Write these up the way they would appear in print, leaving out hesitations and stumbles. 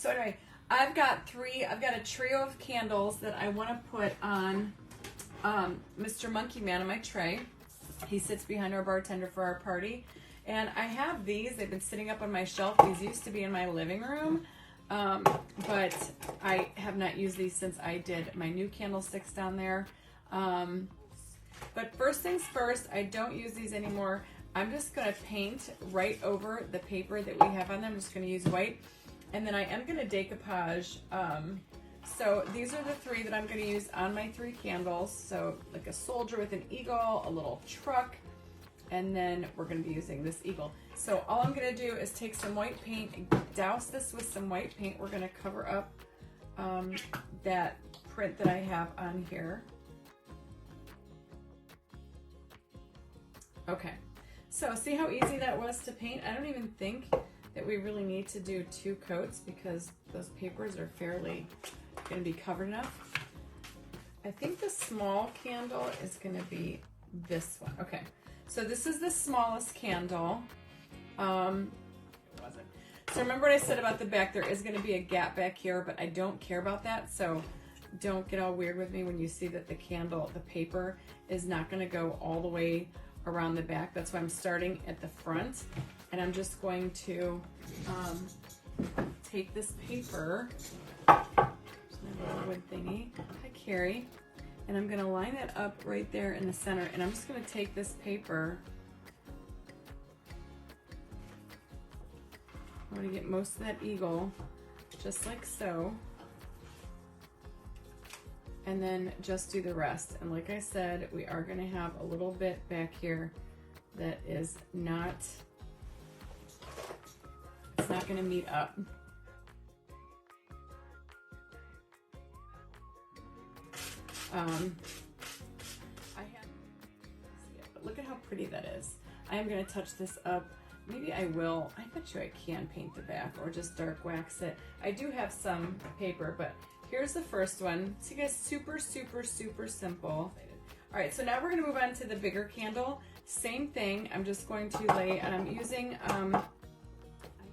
So anyway, I've got a trio of candles that I want to put on Mr. Monkey Man on my tray. He sits behind our bartender for our party. And I have these. They've been sitting up on my shelf. These used to be in my living room. But I have not used these since I did my new candlesticks down there. But first things first, I don't use these anymore. I'm just going to paint right over the paper that we have on them. I'm just going to use white. And then I am going to decoupage. So these are the three that I'm going to use on my 3 candles. So like a soldier with an eagle, a little truck, and then we're going to be using this eagle. So all I'm going to do is take some white paint and douse this with some white paint. We're going to cover up that print that I have on here. Okay, so see how easy that was to paint? I don't even think that we really need to do 2 coats because those papers are fairly going to be covered enough. I think the small candle is going to be this one. Okay, so this is the smallest candle. It wasn't. So remember what I said about the back? There is going to be a gap back here, but I don't care about that. So don't get all weird with me when you see that the paper is not going to go all the way around the back. That's why I'm starting at the front, and I'm just going to take this paper, my little wood thingy. Hi, Carrie. And I'm going to line it up right there in the center, and I'm just going to take this paper. I'm going to get most of that eagle, just like so, and then just do the rest. And like I said, we are going to have a little bit back here that is not, it's not going to meet up. But look at how pretty that is. I am going to touch this up. Maybe I will. I bet you I can paint the back or just dark wax it. I do have some paper, but here's the first one. So you guys, super, super, super simple. All right, so now we're going to move on to the bigger candle. Same thing. I'm just going to lay, and I'm using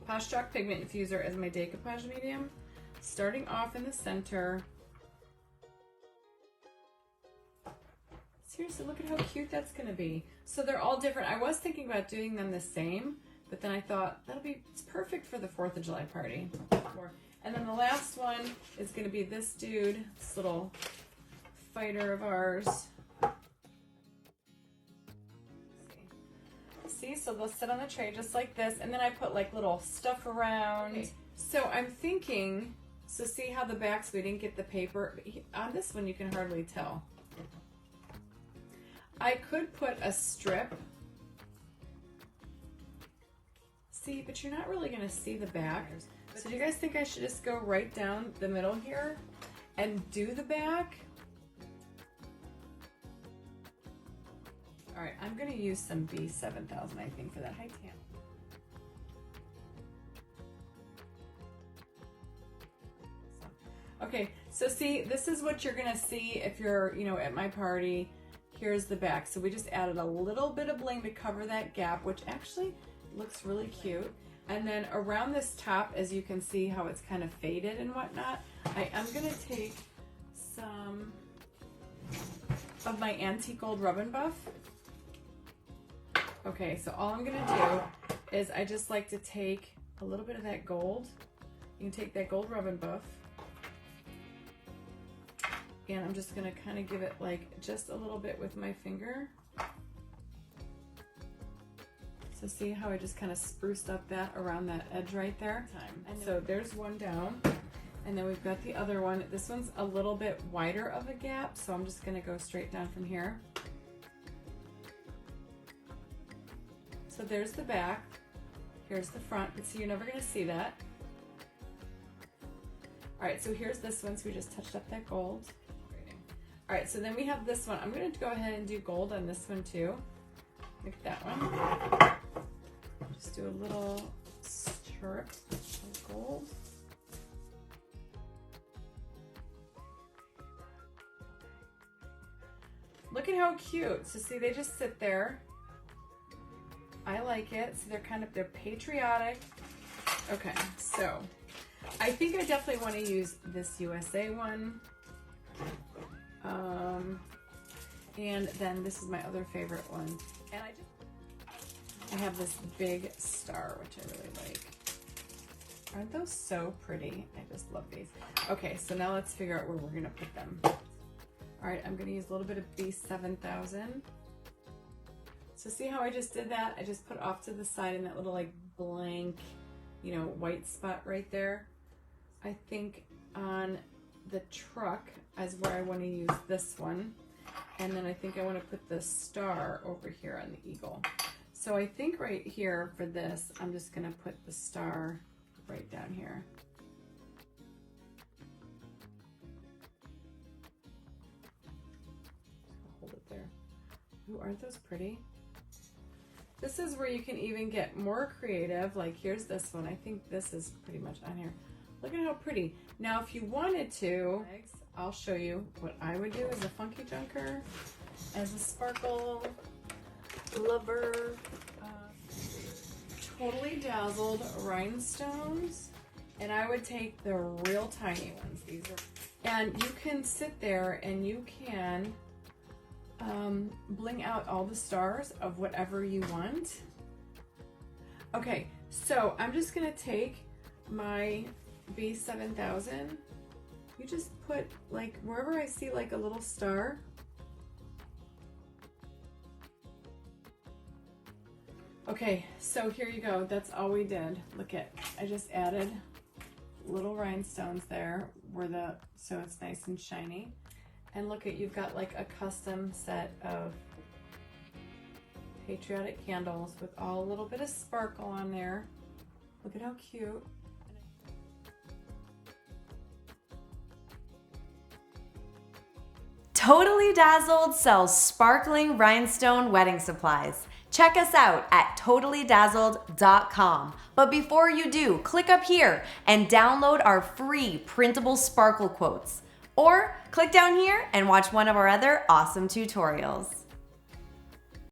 Posh Chalk Pigment Infuser as my decoupage medium. Starting off in the center. Seriously, look at how cute that's going to be. So they're all different. I was thinking about doing them the same, but then I thought it's perfect for the 4th of July party. And then the last one is going to be this dude, this little fighter of ours. See, so they'll sit on the tray just like this, and then I put like little stuff around. Okay. So I'm thinking, so see how the backs, we didn't get the paper. On this one, you can hardly tell. I could put a strip. See, but you're not really going to see the back. So do you guys think I should just go right down the middle here and do the back? All right, I'm going to use some B7000, I think, for that. Hi, Tam. Okay, so see, this is what you're going to see if you're, at my party. Here's the back. So we just added a little bit of bling to cover that gap, which actually looks really cute. And then around this top, as you can see how it's kind of faded and whatnot, I am going to take some of my antique gold rub and buff. Okay, so all I'm going to do is I just like to take a little bit of that gold. You can take that gold rub and buff. And I'm just going to kind of give it like just a little bit with my finger. So see how I just kind of spruced up that around that edge right there? And so there's one down. And then we've got the other one. This one's a little bit wider of a gap, so I'm just going to go straight down from here. So there's the back. Here's the front. But see, you're never going to see that. All right, so here's this one. So we just touched up that gold. All right, so then we have this one. I'm going to go ahead and do gold on this one too. Look at that one. Just do a little strip of gold. Look at how cute. So see, they just sit there. I like it. So they're patriotic. Okay, so I think I definitely want to use this USA one. And then this is my other favorite one. And I have this big star, which I really like. Aren't those so pretty? I just love these. Okay, so now let's figure out where we're gonna put them. All right, I'm gonna use a little bit of Vase 7000. So see how I just did that? I just put off to the side in that little like blank, you know, white spot right there. I think on the truck is where I want to use this one. And then I think I want to put the star over here on the eagle. So I think right here for this, I'm just going to put the star right down here. Hold it there. Ooh, aren't those pretty? This is where you can even get more creative. Like here's this one. I think this is pretty much on here. Look at how pretty. Now if you wanted to, I'll show you what I would do as a funky junker, as a sparkle lover. Totally Dazzled rhinestones, and I would take the real tiny ones. These are, and you can sit there and you can bling out all the stars of whatever you want. Okay, so I'm just gonna take my Vase 7000. You just put like wherever I see like a little star. Okay, so here you go. That's all we did. Look at, I just added little rhinestones there where so it's nice and shiny. And look at, you've got like a custom set of Patriotic Candles with all a little bit of sparkle on there. Look at how cute. Totally Dazzled sells sparkling rhinestone wedding supplies. Check us out at totallydazzled.com. But before you do, click up here and download our free printable sparkle quotes. Or click down here and watch one of our other awesome tutorials.